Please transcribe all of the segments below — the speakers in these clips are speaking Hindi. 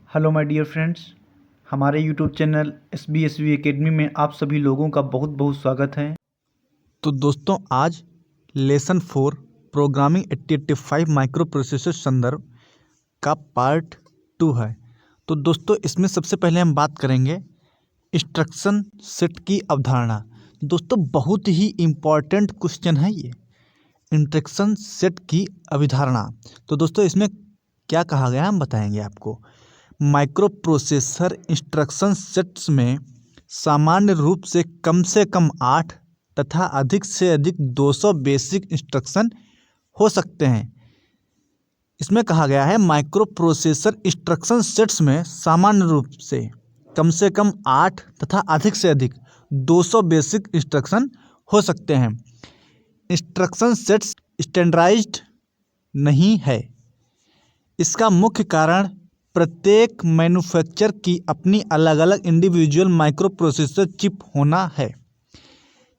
हेलो माय डियर फ्रेंड्स, हमारे यूट्यूब चैनल SBSV एकेडमी में आप सभी लोगों का बहुत बहुत स्वागत है। तो दोस्तों आज लेसन 4 प्रोग्रामिंग 8085 माइक्रो प्रोसेसर संदर्भ का पार्ट 2 है। तो दोस्तों इसमें सबसे पहले हम बात करेंगे इंस्ट्रक्शन सेट की अवधारणा। दोस्तों बहुत ही इम्पॉर्टेंट क्वेश्चन है ये, इंस्ट्रक्शन सेट की अवधारणा। तो दोस्तों इसमें क्या कहा गया हम बताएंगे आपको। माइक्रो प्रोसेसर इंस्ट्रक्शन सेट्स में सामान्य रूप से कम 8 तथा अधिक से अधिक 200 बेसिक इंस्ट्रक्शन हो सकते हैं। इसमें कहा गया है माइक्रो प्रोसेसर इंस्ट्रक्शन सेट्स में सामान्य रूप से कम 8 तथा अधिक से अधिक 200 बेसिक इंस्ट्रक्शन हो सकते हैं। इंस्ट्रक्शन सेट्स स्टैंडर्डाइज्ड नहीं है। इसका मुख्य कारण प्रत्येक मैन्युफैक्चरर की अपनी अलग अलग इंडिविजुअल माइक्रो प्रोसेसर चिप होना है,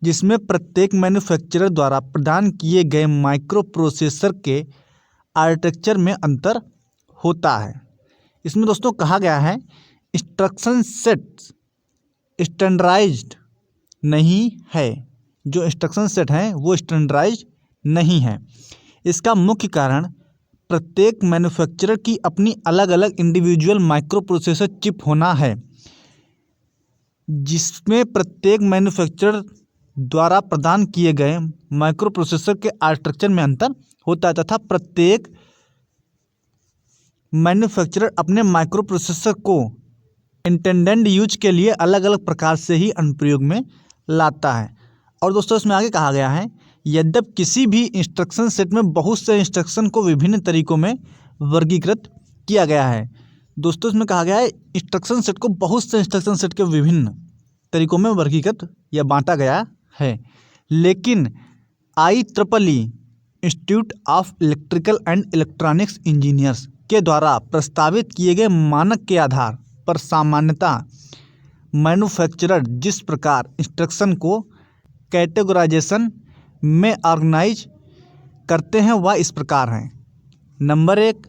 जिसमें प्रत्येक मैन्युफैक्चरर द्वारा प्रदान किए गए माइक्रो प्रोसेसर के आर्किटेक्चर में अंतर होता है। इसमें दोस्तों कहा गया है इंस्ट्रक्शन सेट स्टैंडर्डाइज्ड नहीं है। जो इंस्ट्रक्शन सेट है वो स्टैंडर्डाइज्ड नहीं है। इसका मुख्य कारण प्रत्येक मैन्युफैक्चरर की अपनी अलग अलग इंडिविजुअल माइक्रो प्रोसेसर चिप होना है, जिसमें प्रत्येक मैन्युफैक्चरर द्वारा प्रदान किए गए माइक्रो प्रोसेसर के आर्किटेक्चर में अंतर होता है तथा प्रत्येक मैन्युफैक्चरर अपने माइक्रो प्रोसेसर को इंटेंडेड यूज के लिए अलग अलग प्रकार से ही अनुप्रयोग में लाता है। और दोस्तों इसमें आगे कहा गया है यद्यपि किसी भी इंस्ट्रक्शन सेट में बहुत से इंस्ट्रक्शन को विभिन्न तरीकों में वर्गीकृत किया गया है। दोस्तों इसमें कहा गया है इंस्ट्रक्शन सेट को बहुत से इंस्ट्रक्शन सेट के विभिन्न तरीकों में वर्गीकृत या बांटा गया है, लेकिन IEEE institute of electrical and electronics engineers के द्वारा प्रस्तावित किए गए मानक के आधार पर सामान्यतः मैन्युफैक्चरर जिस प्रकार इंस्ट्रक्शन को कैटेगराइजेशन में ऑर्गेनाइज करते हैं वह इस प्रकार हैं। Number 1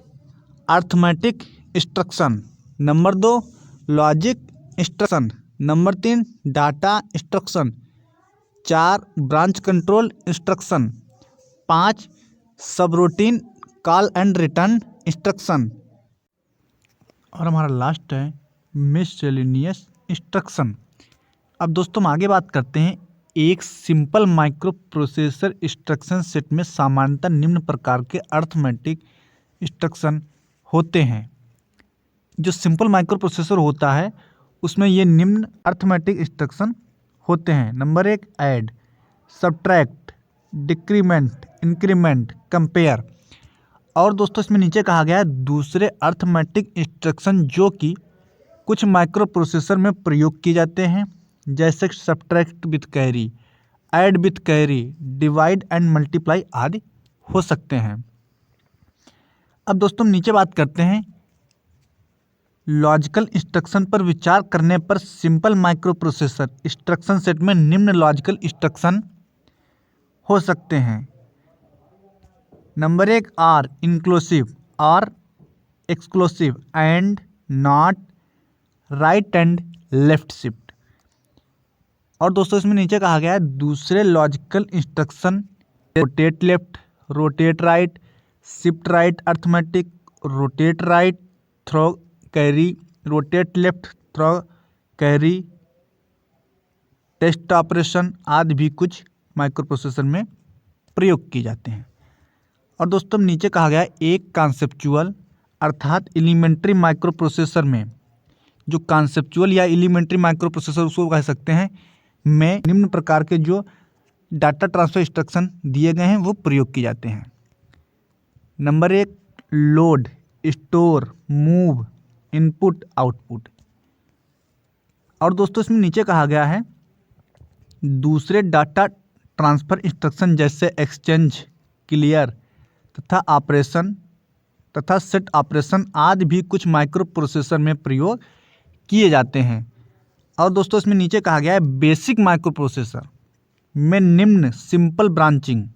arithmetic instruction, number 2 logic instruction, number 3 data instruction, 4 branch control instruction, 5 subroutine call and return instruction, और हमारा लास्ट है मिससेलेनियस इंस्ट्रक्शन। अब दोस्तों हम आगे बात करते हैं एक simple microprocessor instruction set में सामान्यतः निम्न प्रकार के अर्थमेटिक इंस्ट्रक्शन होते हैं। जो सिंपल माइक्रो प्रोसेसर होता है उसमें ये निम्न अर्थमेटिक इंस्ट्रक्शन होते हैं। Number 1 add, subtract, decrement, increment, compare. और दोस्तों इसमें नीचे कहा गया है दूसरे अर्थमेटिक इंस्ट्रक्शन जो कि कुछ माइक्रो प्रोसेसर में प्रयोग किए जाते हैं, जैसे subtract with carry, add with carry, divide and multiply आदि हो सकते हैं। अब दोस्तों नीचे बात करते हैं लॉजिकल इंस्ट्रक्शन पर विचार करने पर simple microprocessor instruction set में निम्न लॉजिकल इंस्ट्रक्शन हो सकते हैं। Number 1 or inclusive, or exclusive, and, not, right and left shift. और दोस्तों इसमें नीचे कहा गया है दूसरे logical instruction rotate left, rotate right, shift right arithmetic, rotate right through carry, rotate left through carry, test operation आदि भी कुछ माइक्रो प्रोसेसर में प्रयोग किए जाते हैं। और दोस्तों नीचे कहा गया है एक कॉन्सेप्चुअल अर्थात एलिमेंट्री माइक्रो प्रोसेसर में, जो कॉन्सेप्चुअल या एलिमेंट्री माइक्रो प्रोसेसर उसको कह सकते हैं, में निम्न प्रकार के जो डाटा ट्रांसफर इंस्ट्रक्शन दिए गए हैं वो प्रयोग किए जाते हैं। Number 1 load, store, move, input, output. और दोस्तों इसमें नीचे कहा गया है दूसरे डाटा ट्रांसफर इंस्ट्रक्शन जैसे एक्सचेंज, क्लियर तथा ऑपरेशन तथा सेट ऑपरेशन आदि भी कुछ माइक्रो प्रोसेसर में प्रयोग किए जाते हैं। और दोस्तों इसमें नीचे कहा गया है बेसिक माइक्रो प्रोसेसर में निम्न सिंपल ब्रांचिंग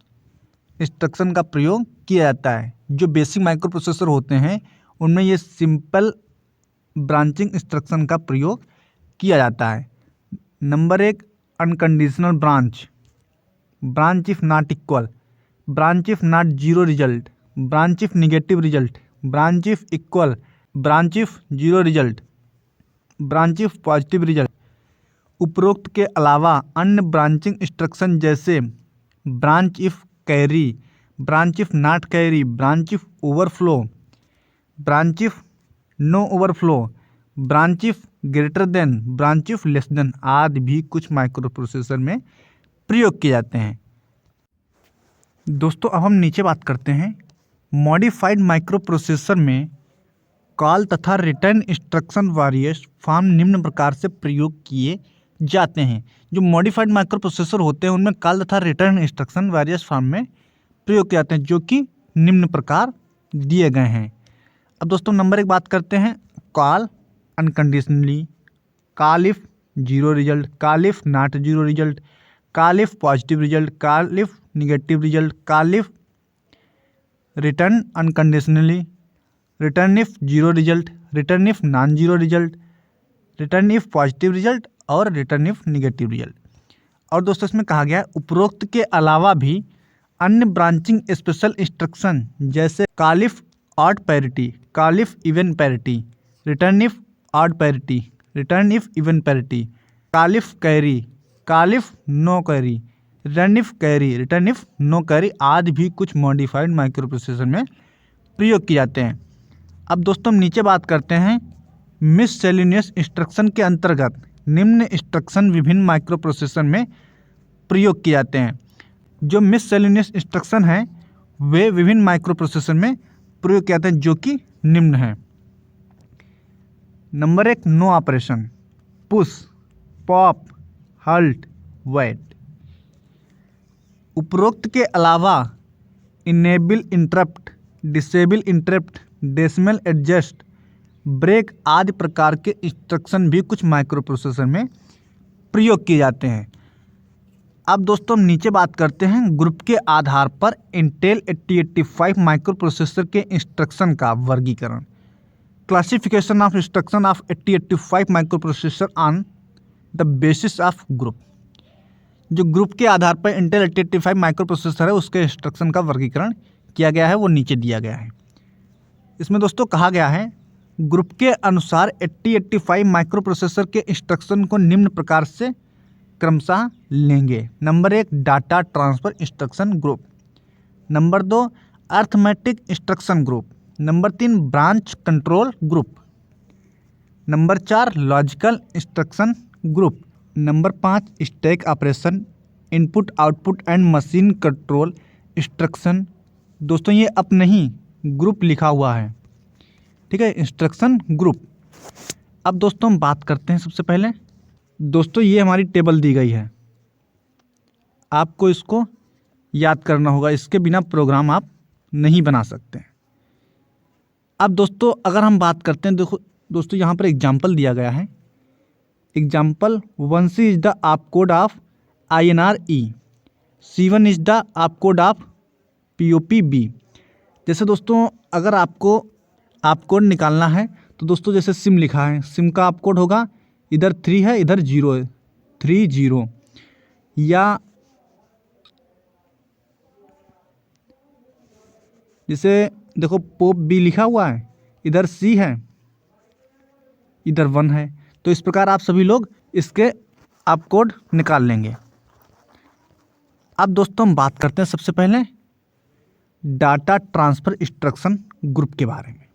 इंस्ट्रक्शन का प्रयोग किया जाता है। जो बेसिक माइक्रो प्रोसेसर होते हैं उनमें ये सिंपल ब्रांचिंग इंस्ट्रक्शन का प्रयोग किया जाता है। Number 1 unconditional branch, branch if not equal, branch if not zero result, branch if negative result, branch if equal, branch if zero result, branch if positive result. उपरोक्त के अलावा अन्य ब्रांचिंग इंस्ट्रक्शन जैसे branch if carry, branch if not carry, branch if overflow, branch if no overflow, branch if greater than, branch if less than आदि भी कुछ माइक्रो प्रोसेसर में प्रयोग किए जाते हैं। दोस्तों अब हम नीचे बात करते हैं मॉडिफाइड माइक्रो प्रोसेसर में कॉल तथा रिटर्न इंस्ट्रक्शन वेरियस फॉर्म निम्न प्रकार से प्रयोग किए जाते हैं। जो मॉडिफाइड माइक्रो प्रोसेसर होते हैं उनमें कॉल तथा रिटर्न इंस्ट्रक्शन वेरियस फॉर्म में प्रयोग किए जाते हैं, जो कि निम्न प्रकार दिए गए हैं। अब दोस्तों नंबर 1 बात करते हैं call unconditionally, call if zero result, call if not zero result, call if positive result, call if negative result, call if return unconditionally, return if zero result, return if non zero result, return if positive result और रिटर्न इफ निगेटिव रिजल्ट। और दोस्तों इसमें कहा गया है उपरोक्त के अलावा भी अन्य ब्रांचिंग स्पेशल इंस्ट्रक्शन जैसे call if odd parity, call if even parity, return if odd parity, return if even parity, call if carry, call if no carry, return if carry, return if no carry आदि भी कुछ मॉडिफाइड माइक्रो प्रोसेसर में प्रयोग किए जाते हैं। अब दोस्तों हम नीचे बात करते हैं मिससेलेनियस इंस्ट्रक्शन के अंतर्गत निम्न इंस्ट्रक्शन विभिन्न माइक्रो प्रोसेसर में प्रयोग किए जाते हैं। जो मिससेलेनियस इंस्ट्रक्शन हैं वे विभिन्न माइक्रो प्रोसेसर में प्रयोग किए जाते हैं, जो कि निम्न हैं। Number 1 no operation, push, pop, halt, wait. उपरोक्त के अलावा enable interrupt, disable interrupt, decimal adjust, break आदि प्रकार के इंस्ट्रक्शन भी कुछ माइक्रो प्रोसेसर में प्रयोग किए जाते हैं। अब दोस्तों हम नीचे बात करते हैं ग्रुप के आधार पर इंटेल 8085 माइक्रो प्रोसेसर के इंस्ट्रक्शन का वर्गीकरण। Classification of instruction of 8085 micro processor on the basis of group. जो ग्रुप के आधार पर इंटेल 8085 माइक्रो प्रोसेसर है उसके इंस्ट्रक्शन का वर्गीकरण किया गया है, वो नीचे दिया गया है। इसमें दोस्तों कहा गया है ग्रुप के अनुसार 8085 माइक्रो प्रोसेसर के इंस्ट्रक्शन को निम्न प्रकार से क्रमशः लेंगे। Number 1 data transfer instruction group, number 2 arithmetic instruction group, number 3 branch control group, number 4 logical instruction group, number 5 stack operation, input output and machine control instruction. दोस्तों ये अप नहीं ग्रुप लिखा हुआ है, ठीक है, इंस्ट्रक्शन ग्रुप। अब दोस्तों हम बात करते हैं सबसे पहले दोस्तों ये हमारी टेबल दी गई है, आपको इसको याद करना होगा, इसके बिना प्रोग्राम आप नहीं बना सकते। अब दोस्तों अगर हम बात करते हैं, देखो दोस्तों यहाँ पर एग्जाम्पल दिया गया है। एग्जाम्पल 1C इज द आप code of INR E, C1 is the आप कोड ऑफ POP B। जैसे दोस्तों अगर आपको आप कोड निकालना है तो दोस्तों जैसे सिम लिखा है, सिम का आप कोड होगा इधर 3 है इधर 0 है, 30, या जैसे देखो पोप B लिखा हुआ है, इधर C है इधर 1 है। तो इस प्रकार आप सभी लोग इसके आप कोड निकाल लेंगे। अब दोस्तों हम बात करते हैं सबसे पहले डाटा ट्रांसफ़र इंस्ट्रक्शन ग्रुप के बारे में।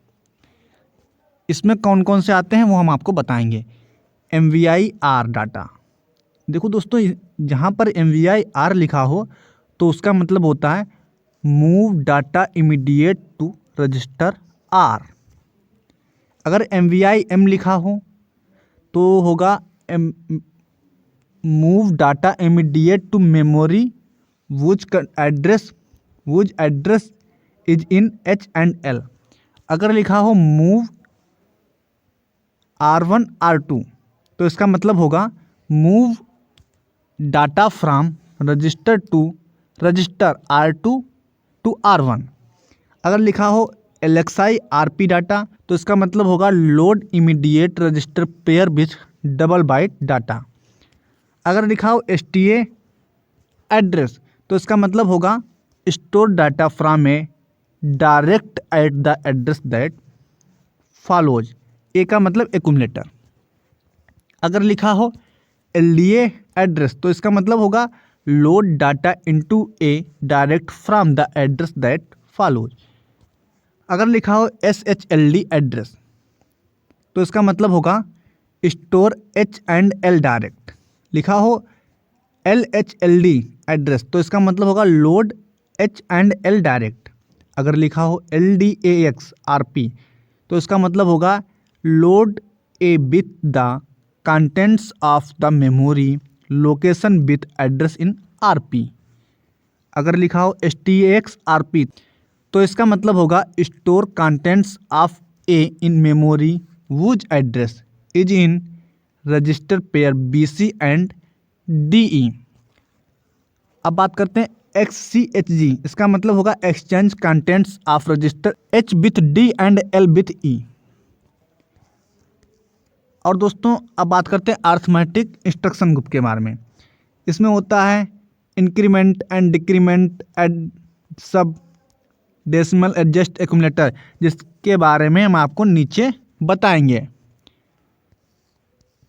इसमें कौन कौन से आते हैं वो हम आपको बताएंगे। MVI-R डाटा, देखो दोस्तों जहाँ पर MVI-R लिखा हो तो उसका मतलब होता है move data immediate to register R। अगर MVI-M लिखा हो तो होगा move data immediate to memory whose address is in H&L। अगर लिखा हो मूव R1 R2 तो इसका मतलब होगा move data from register to register R2 to R1। अगर लिखा हो LXI RP डाटा, तो इसका मतलब होगा load immediate register pair with double byte data. अगर लिखा हो STA एड्रेस, तो इसका मतलब होगा store data from A direct at the address that follows. A का मतलब एक्यूमुलेटर। अगर लिखा हो LDA एड्रेस, तो इसका मतलब होगा load data into A direct from the address that follows. अगर लिखा हो SHLD एड्रेस, तो इसका मतलब होगा स्टोर H&L डायरेक्ट। लिखा हो LHLD एड्रेस, तो इसका मतलब होगा लोड H&L डायरेक्ट। अगर लिखा हो LDAX RP, तो इसका मतलब होगा load A with the contents of the memory location with address in RP। अगर लिखा हो STAX RP, तो इसका मतलब होगा store contents of A in memory whose address is in register pair BC and DE। अब बात करते हैं XCHG, इसका मतलब होगा exchange contents of register H with D and L with E। और दोस्तों अब बात करते हैं अर्थमेटिक इंस्ट्रक्शन ग्रुप के बारे में। इसमें होता है इंक्रीमेंट एंड डिक्रीमेंट एड सब डेसिमल एडजस्ट एक्यूमुलेटर, जिसके बारे में हम आपको नीचे बताएंगे।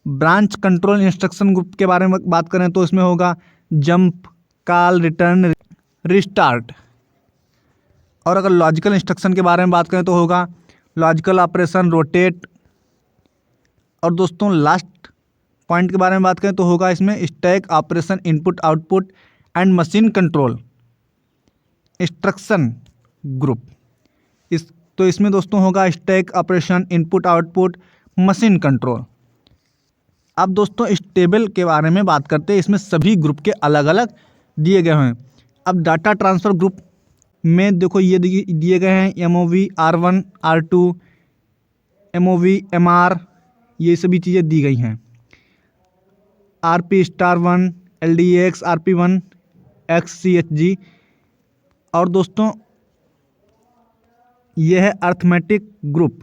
ब्रांच कंट्रोल इंस्ट्रक्शन ग्रुप के बारे में बात करें तो इसमें होगा जंप, कॉल, रिटर्न, रिस्टार्ट। और अगर लॉजिकल इंस्ट्रक्शन के बारे में बात करें तो होगा लॉजिकल ऑपरेशन, रोटेट। और दोस्तों लास्ट पॉइंट के बारे में बात करें तो होगा इसमें stack operation, input output and machine control instruction group. इसमें दोस्तों होगा stack operation, input output, machine control. अब दोस्तों इस टेबल के बारे में बात करते हैं। इसमें सभी ग्रुप के अलग अलग दिए गए हैं। अब डाटा ट्रांसफ़र ग्रुप में देखो ये दिए गए हैं MOV R1 R2 MOV MR, ये सभी चीज़ें दी गई हैं। RP*1 LDAX RP1 XCHG। और दोस्तों यह है अर्थमेटिक ग्रुप।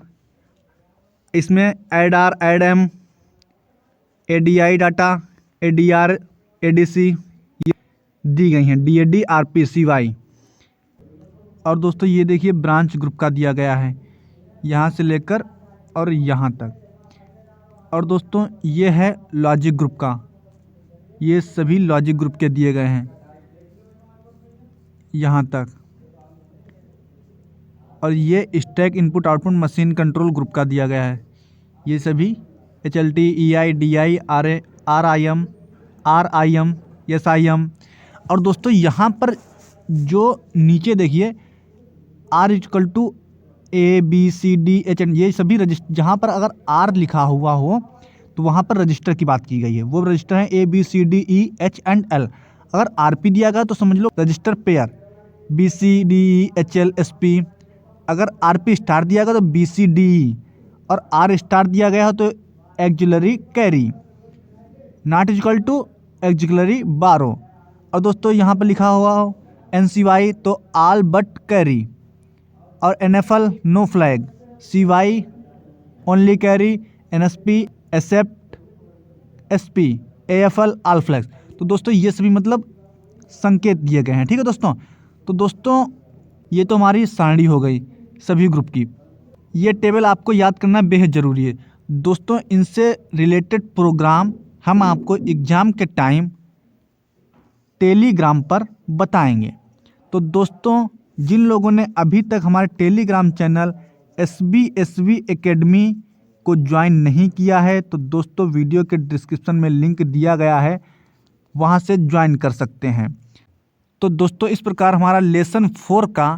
इसमें ADR ADM ADI data ADR ADC ये दी गई हैं, DAD RP CY। और दोस्तों ये देखिए ब्रांच ग्रुप का दिया गया है, यहाँ से लेकर और यहाँ तक। और दोस्तों ये है लॉजिक ग्रुप का, ये सभी लॉजिक ग्रुप के दिए गए हैं यहाँ तक। और ये stack input output machine control group का दिया गया है, ये सभी HLT EI DI RIM RIM SIM। और दोस्तों यहाँ पर जो नीचे देखिए R =ABCDHN, ये सभी रजिस्टर, जहाँ पर अगर R लिखा हुआ हो तो वहाँ पर रजिस्टर की बात की गई है। वो रजिस्टर है ABCDEH एंड L। अगर RP दिया गया तो समझ लो रजिस्टर पेयर BCDEHL SP। अगर RP* दिया गया तो BCDE, और R* दिया गया हो तो auxiliary carry, not equal to auxiliary borrow. और दोस्तों यहाँ पर लिखा हुआ हो NCY तो ऑल बट कैरी, और NFL no flag, CY only carry, NSP except SP, AFL all flags. तो दोस्तों ये सभी मतलब संकेत दिए गए हैं, ठीक है दोस्तों। तो दोस्तों ये तो हमारी सारणी हो गई सभी ग्रुप की। ये टेबल आपको याद करना बेहद ज़रूरी है दोस्तों। इनसे रिलेटेड प्रोग्राम हम आपको एग्ज़ाम के टाइम टेलीग्राम पर बताएंगे। तो दोस्तों जिन लोगों ने अभी तक हमारे टेलीग्राम चैनल SBSV एकेडमी को ज्वाइन नहीं किया है तो दोस्तों वीडियो के डिस्क्रिप्शन में लिंक दिया गया है, वहां से ज्वाइन कर सकते हैं। तो दोस्तों इस प्रकार हमारा लेसन 4 का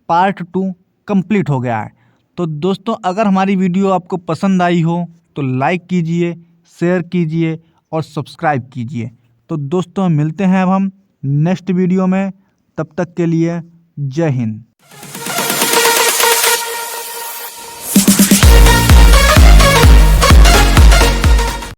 पार्ट 2 कंप्लीट हो गया है। तो दोस्तों अगर हमारी वीडियो आपको पसंद आई हो तो लाइक कीजिए, शेयर कीजिए और सब्सक्राइब कीजिए। तो दोस्तों मिलते हैं अब हम नेक्स्ट वीडियो में, तब तक के लिए जय हिंद।